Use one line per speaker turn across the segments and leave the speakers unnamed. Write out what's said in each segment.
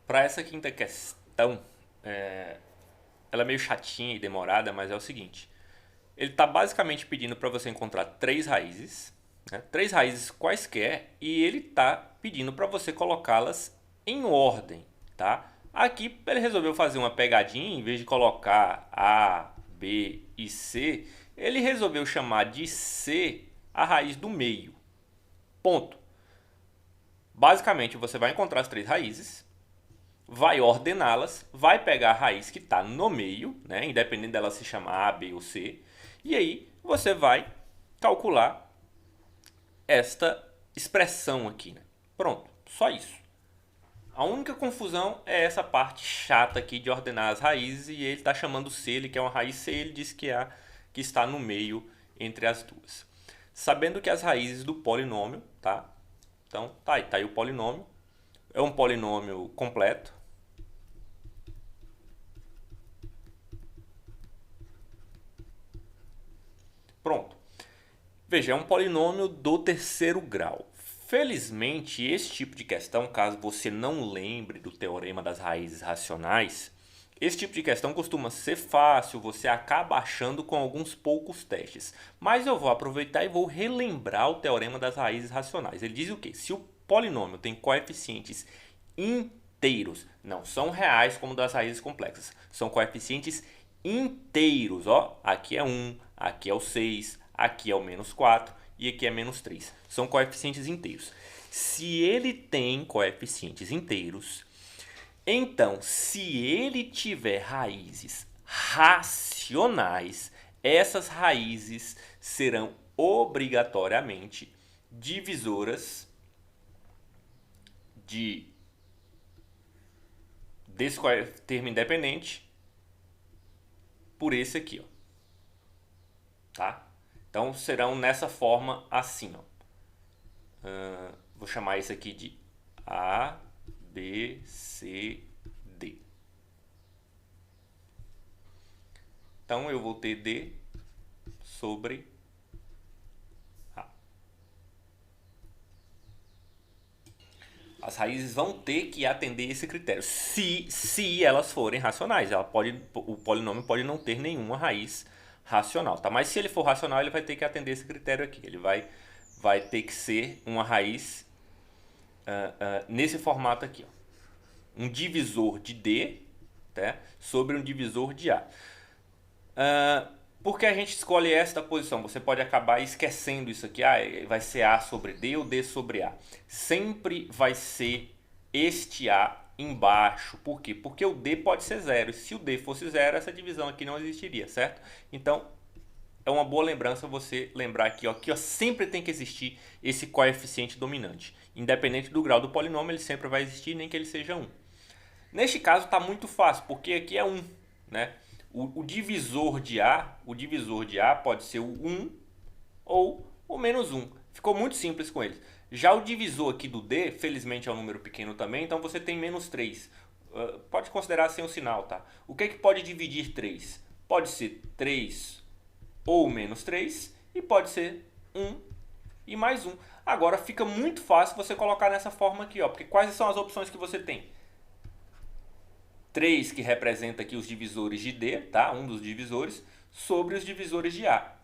Para essa quinta questão, ela é meio chatinha e demorada, mas é o seguinte. Ele está basicamente pedindo para você encontrar três raízes, né? Três raízes quaisquer, e ele está pedindo para você colocá-las em ordem, tá? Aqui ele resolveu fazer uma pegadinha, em vez de colocar A, B e C, ele resolveu chamar de C a raiz do meio. Ponto. Basicamente, você vai encontrar as três raízes, vai ordená-las, vai pegar a raiz que está no meio, né, independente dela se chamar A, B ou C, e aí você vai calcular esta expressão aqui. Né? Pronto, só isso. A única confusão é essa parte chata aqui de ordenar as raízes, e ele está chamando C, ele quer uma raiz C, ele diz que é a que está no meio entre as duas. Sabendo que as raízes do polinômio, tá? Então, tá aí o polinômio. É um polinômio completo. Pronto. Veja, é um polinômio do terceiro grau. Felizmente, esse tipo de questão, caso você não lembre do teorema das raízes racionais, esse tipo de questão costuma ser fácil, você acaba achando com alguns poucos testes. Mas eu vou aproveitar e vou relembrar o teorema das raízes racionais. Ele diz o quê? Se o polinômio tem coeficientes inteiros, não são reais como das raízes complexas, são coeficientes inteiros. Ó, aqui é 1, aqui é o 6, aqui é o menos 4 e aqui é menos 3. São coeficientes inteiros. Se ele tem coeficientes inteiros, então, se ele tiver raízes racionais, essas raízes serão obrigatoriamente divisoras desse termo independente por esse aqui, ó. Tá? Então serão nessa forma assim, ó. Vou chamar isso aqui de A, B, C, D. Então eu vou ter D sobre A. As raízes vão ter que atender esse critério, se elas forem racionais. O polinômio pode não ter nenhuma raiz racional, tá? Mas se ele for racional, ele vai ter que atender esse critério aqui. Ele vai ter que ser uma raiz nesse formato aqui, ó. Um divisor de D, tá? Sobre um divisor de A. Por que a gente escolhe esta posição? Você pode acabar esquecendo isso aqui. Vai ser A sobre D ou D sobre A. Sempre vai ser este A embaixo. Por quê? Porque o D pode ser zero. E se o D fosse zero, essa divisão aqui não existiria, certo? Então, é uma boa lembrança você lembrar aqui, ó, que sempre tem que existir esse coeficiente dominante. Independente do grau do polinômio, ele sempre vai existir, nem que ele seja 1. Neste caso está muito fácil, porque aqui é 1, né? O divisor de A pode ser o 1 ou o menos 1. Ficou muito simples com eles. Já o divisor aqui do D, felizmente é um número pequeno também, então você tem menos 3. Pode considerar sem o sinal, tá? O que é que pode dividir 3? Pode ser 3 ou menos 3 e pode ser 1 e mais 1. Agora fica muito fácil você colocar nessa forma aqui, ó, porque quais são as opções que você tem? 3 que representa aqui os divisores de D, tá? Um dos divisores, sobre os divisores de A,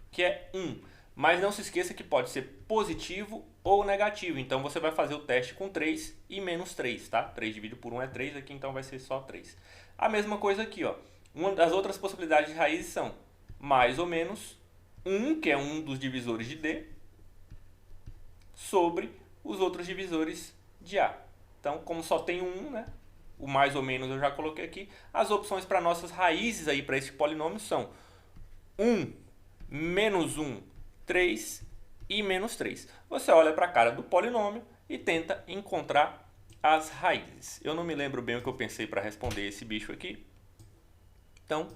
que é 1. Mas não se esqueça que pode ser positivo ou negativo. Então você vai fazer o teste com 3 e menos 3, tá? 3 dividido por 1 é 3, aqui então vai ser só 3. A mesma coisa aqui, ó. Uma das outras possibilidades de raízes são mais ou menos 1, que é um dos divisores de D, sobre os outros divisores de A. Então, como só tem 1, né? O mais ou menos eu já coloquei aqui. As opções para nossas raízes aí para esse polinômio são 1, menos 1, 3 e menos 3. Você olha para a cara do polinômio e tenta encontrar as raízes. Eu não me lembro bem o que eu pensei para responder esse bicho aqui. Então,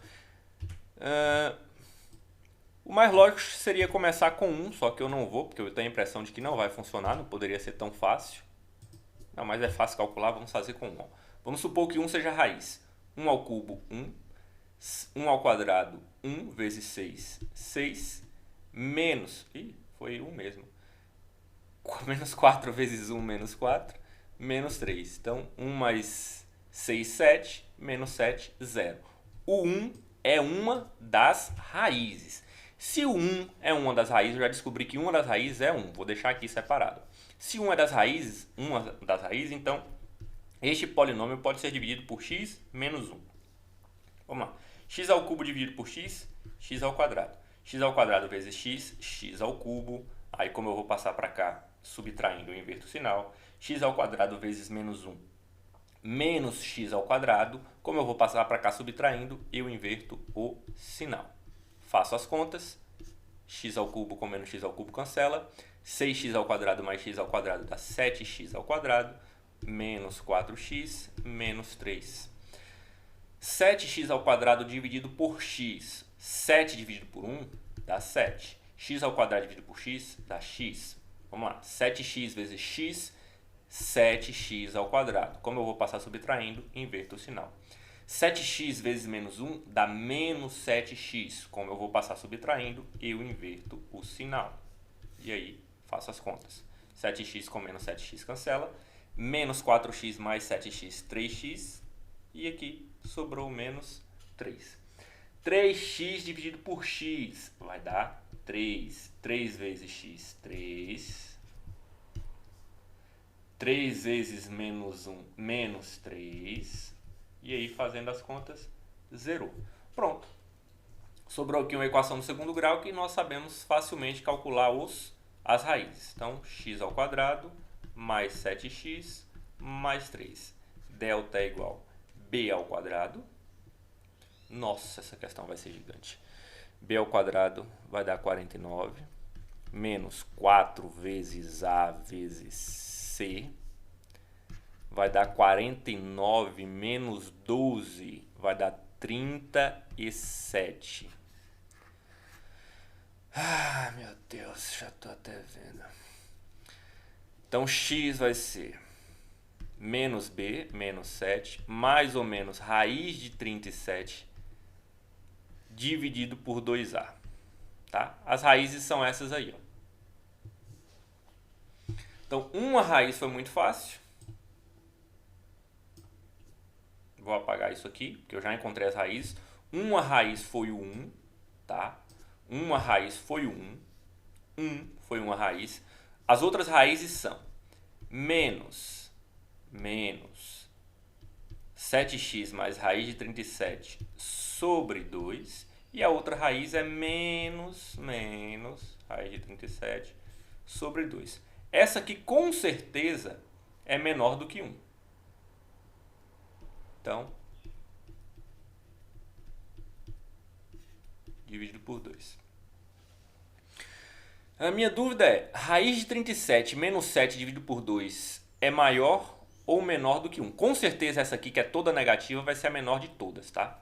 o mais lógico seria começar com 1, só que eu não vou, porque eu tenho a impressão de que não vai funcionar, não poderia ser tão fácil. Não, mas é fácil calcular, vamos fazer com 1. Vamos supor que 1 seja a raiz. 1 ao cubo, 1. 1 ao quadrado, 1 vezes 6, 6. Menos, foi 1 mesmo. Menos 4 vezes 1, menos 4. menos 3. Então, 1 mais 6, 7, menos 7, 0. O 1 é uma das raízes. Se o 1 é uma das raízes, eu já descobri que uma das raízes é 1. Vou deixar aqui separado. Se uma das raízes, então este polinômio pode ser dividido por x menos 1. Vamos lá. X ao cubo dividido por x, x ao quadrado. X ao quadrado vezes x, x ao cubo. Aí como eu vou passar para cá, subtraindo, eu inverto o sinal. X ao quadrado vezes menos 1, menos x ao quadrado. Como eu vou passar para cá, subtraindo, eu inverto o sinal. Faço as contas. X ao cubo com menos x ao cubo cancela. 6x ao quadrado mais x ao quadrado dá 7x ao quadrado. Menos 4x, menos 3. 7x ao quadrado dividido por x. 7 dividido por 1 dá 7. X ao quadrado dividido por x dá x. Vamos lá. 7x vezes x, 7x ao quadrado. Como eu vou passar subtraindo, inverto o sinal. 7x vezes menos 1 dá menos 7x. Como eu vou passar subtraindo, eu inverto o sinal. E aí, faço as contas. 7x com menos 7x cancela. Menos 4x mais 7x, 3x. E aqui sobrou menos 3. 3x dividido por x vai dar 3. 3 vezes x, 3. 3 vezes menos 1, menos 3. E aí, fazendo as contas, zerou. Pronto. Sobrou aqui uma equação do segundo grau que nós sabemos facilmente calcular as raízes. Então, x ao quadrado mais 7x mais 3. Delta é igual a b ao quadrado. Nossa, essa questão vai ser gigante. B ao quadrado vai dar 49. Menos 4 vezes A vezes C. Vai dar 49 menos 12. Vai dar 37. Ah, meu Deus, já estou até vendo. Então, x vai ser menos b, menos 7, mais ou menos raiz de 37 dividido por 2a. Tá? As raízes são essas aí. Ó. Então, uma raiz foi muito fácil. Vou apagar isso aqui, porque eu já encontrei as raízes. Uma raiz foi o 1, tá? Uma raiz foi o 1. 1 foi uma raiz. As outras raízes são menos 7x mais raiz de 37 sobre 2. E a outra raiz é menos raiz de 37 sobre 2. Essa aqui com certeza é menor do que 1. Então, dividido por 2. A minha dúvida é, raiz de 37 menos 7 dividido por 2 é maior ou menor do que 1? Com certeza essa aqui, que é toda negativa, vai ser a menor de todas, tá?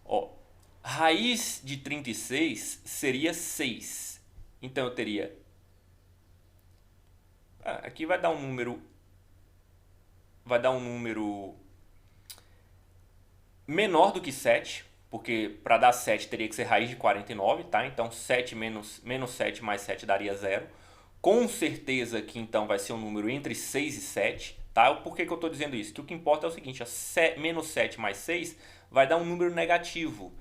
Ó, raiz de 36 seria 6. Então eu teria... aqui vai dar um número... menor do que 7, porque para dar 7 teria que ser raiz de 49, tá? Então 7 menos 7 mais 7 daria 0. Com certeza que então vai ser um número entre 6 e 7, tá? Por que eu estou dizendo isso? Que o que importa é o seguinte, menos 7 mais 6 vai dar um número negativo.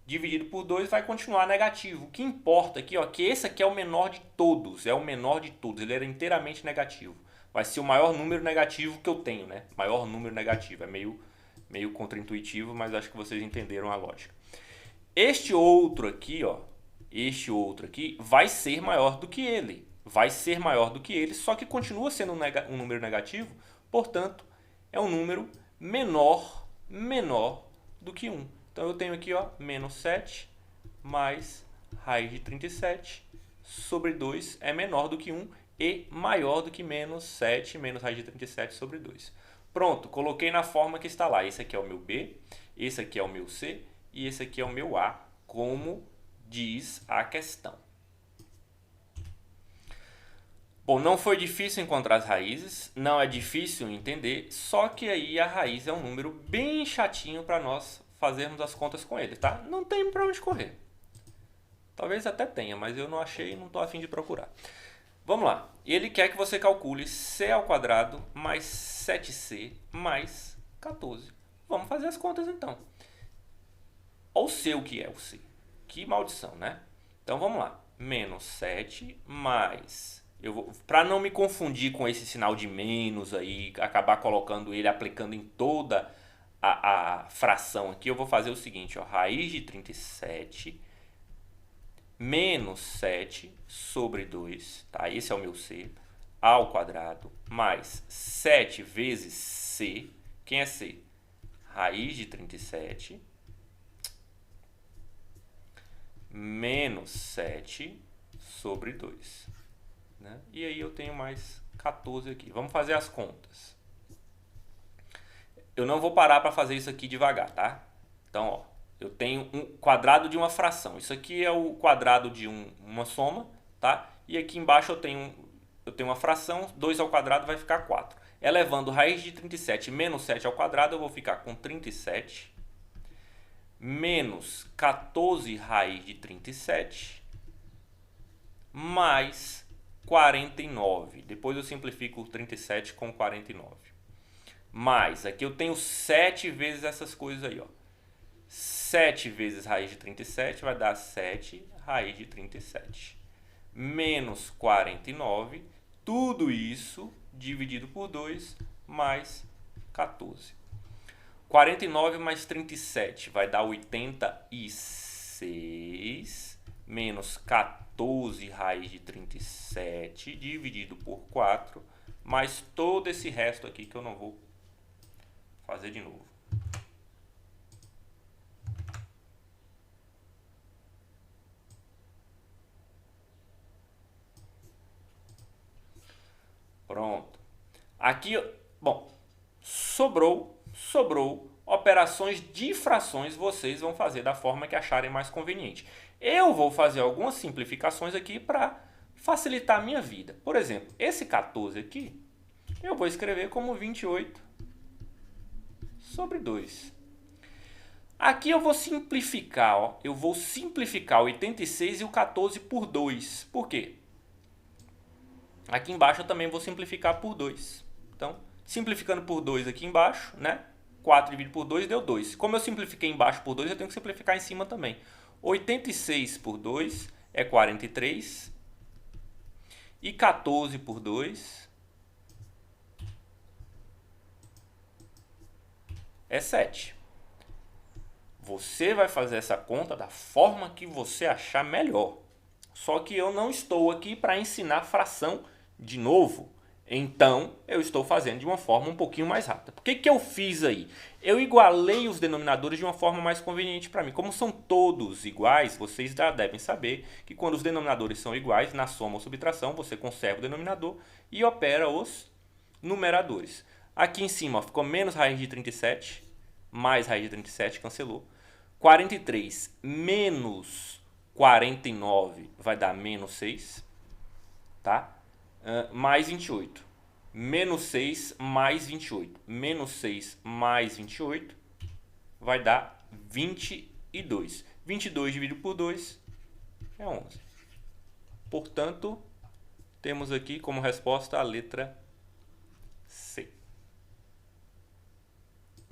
Dividido por 2 vai continuar negativo. O que importa aqui, ó, que esse aqui é o menor de todos, ele era inteiramente negativo. Vai ser o maior número negativo que eu tenho, né? Maior número negativo, é meio contraintuitivo, mas acho que vocês entenderam a lógica. Este outro aqui vai ser maior do que ele. Só que continua sendo um número negativo, portanto, é um número menor do que 1. Então eu tenho aqui, ó, menos 7 mais raiz de 37 sobre 2 é menor do que 1 e maior do que menos 7 menos raiz de 37 sobre 2. Pronto, coloquei na forma que está lá. Esse aqui é o meu B, esse aqui é o meu C e esse aqui é o meu A, como diz a questão. Bom, não foi difícil encontrar as raízes, não é difícil entender, só que aí a raiz é um número bem chatinho para nós fazermos as contas com ele, tá? Não tem para onde correr. Talvez até tenha, mas eu não achei e não estou a fim de procurar. Vamos lá. Ele quer que você calcule c ao quadrado mais 7c mais 14. Vamos fazer as contas então. Olha o c, o que é o c. Que maldição, né? Então vamos lá. Menos 7 mais... Para não me confundir com esse sinal de menos aí, acabar colocando ele, aplicando em toda a fração aqui, eu vou fazer o seguinte, ó, raiz de 37 menos 7 sobre 2, tá? Esse é o meu c, ao quadrado, mais 7 vezes c. Quem é c? Raiz de 37 menos 7 sobre 2. Né? E aí eu tenho mais 14 aqui. Vamos fazer as contas. Eu não vou parar para fazer isso aqui devagar, tá? Então, ó, eu tenho um quadrado de uma fração. Isso aqui é o quadrado de uma soma, tá? E aqui embaixo eu tenho uma fração, 2 ao quadrado vai ficar 4. Elevando raiz de 37 menos 7 ao quadrado, eu vou ficar com 37 menos 14 raiz de 37 mais 49. Depois eu simplifico o 37 com 49. Mais, aqui eu tenho 7 vezes essas coisas aí, ó. 7 vezes raiz de 37 vai dar 7 raiz de 37. Menos 49, tudo isso dividido por 2, mais 14. 49 mais 37 vai dar 86, menos 14 raiz de 37 dividido por 4, mais todo esse resto aqui que eu não vou fazer de novo. Pronto. Aqui, bom, sobrou operações de frações, vocês vão fazer da forma que acharem mais conveniente. Eu vou fazer algumas simplificações aqui para facilitar a minha vida. Por exemplo, esse 14 aqui, eu vou escrever como 28 sobre 2. Aqui eu vou simplificar, ó, eu vou simplificar o 86 e o 14 por 2. Por quê? Aqui embaixo eu também vou simplificar por 2. Então, simplificando por 2 aqui embaixo, né? 4 dividido por 2 deu 2. Como eu simplifiquei embaixo por 2, eu tenho que simplificar em cima também. 86 por 2 é 43. E 14 por 2 é 7. Você vai fazer essa conta da forma que você achar melhor. Só que eu não estou aqui para ensinar fração de novo. Então, eu estou fazendo de uma forma um pouquinho mais rápida. Por que eu fiz aí? Eu igualei os denominadores de uma forma mais conveniente para mim. Como são todos iguais, vocês já devem saber que quando os denominadores são iguais, na soma ou subtração, você conserva o denominador e opera os numeradores. Aqui em cima ó, ficou menos raiz de 37, mais raiz de 37, cancelou. 43 menos 49 vai dar menos 6, tá? Mais 28. Menos 6 mais 28. Menos 6 mais 28 vai dar 22. 22 dividido por 2 é 11. Portanto, temos aqui como resposta a letra C.